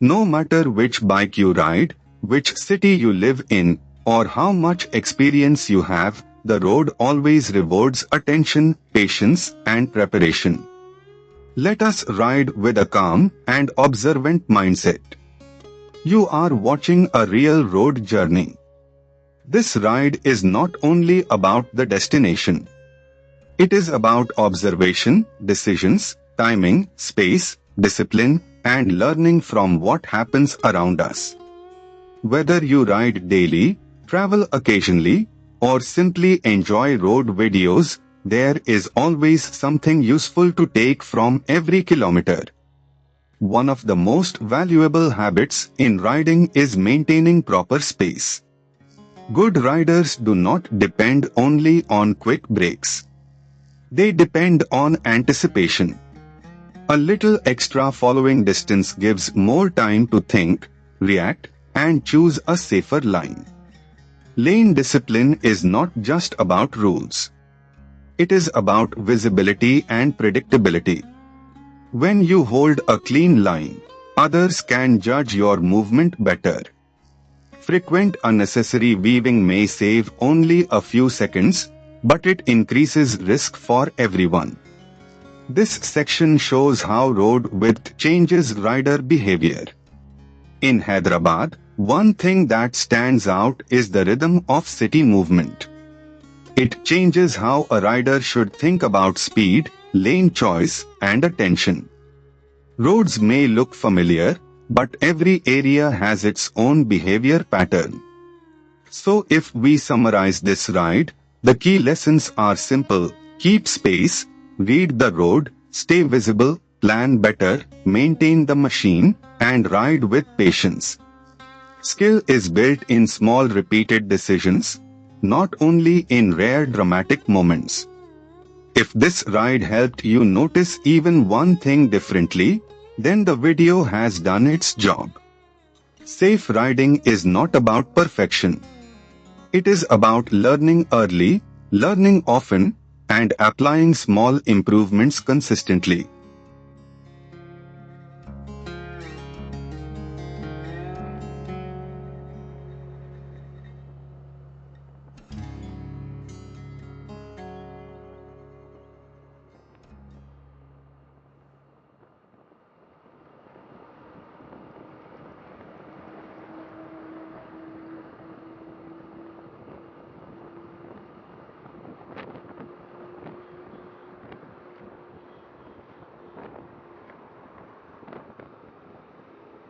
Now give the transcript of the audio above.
No matter which bike you ride, which city you live in, or how much experience you have, the road always rewards attention, patience, and preparation. Let us ride with a calm and observant mindset. You are watching a real road journey. This ride is not only about the destination. It is about observation, decisions, timing, space, discipline, and learning from what happens around us. Whether you ride daily, travel occasionally, or simply enjoy road videos, there is always something useful to take from every kilometer. One of the most valuable habits in riding is maintaining proper space. Good riders do not depend only on quick breaks. They depend on anticipation. A little extra following distance gives more time to think, react, and choose a safer line. Lane discipline is not just about rules. It is about visibility and predictability. When you hold a clean line, others can judge your movement better. Frequent unnecessary weaving may save only a few seconds, but it increases risk for everyone. This section shows how road width changes rider behavior. In Hyderabad, one thing that stands out is the rhythm of city movement. It changes how a rider should think about speed, lane choice, and attention. Roads may look familiar, but every area has its own behavior pattern. So if we summarize this ride, the key lessons are simple: keep space, read the road, stay visible, plan better, maintain the machine, and ride with patience. Skill is built in small repeated decisions, not only in rare dramatic moments. If this ride helped you notice even one thing differently, then the video has done its job. Safe riding is not about perfection. It is about learning early, learning often, and applying small improvements consistently.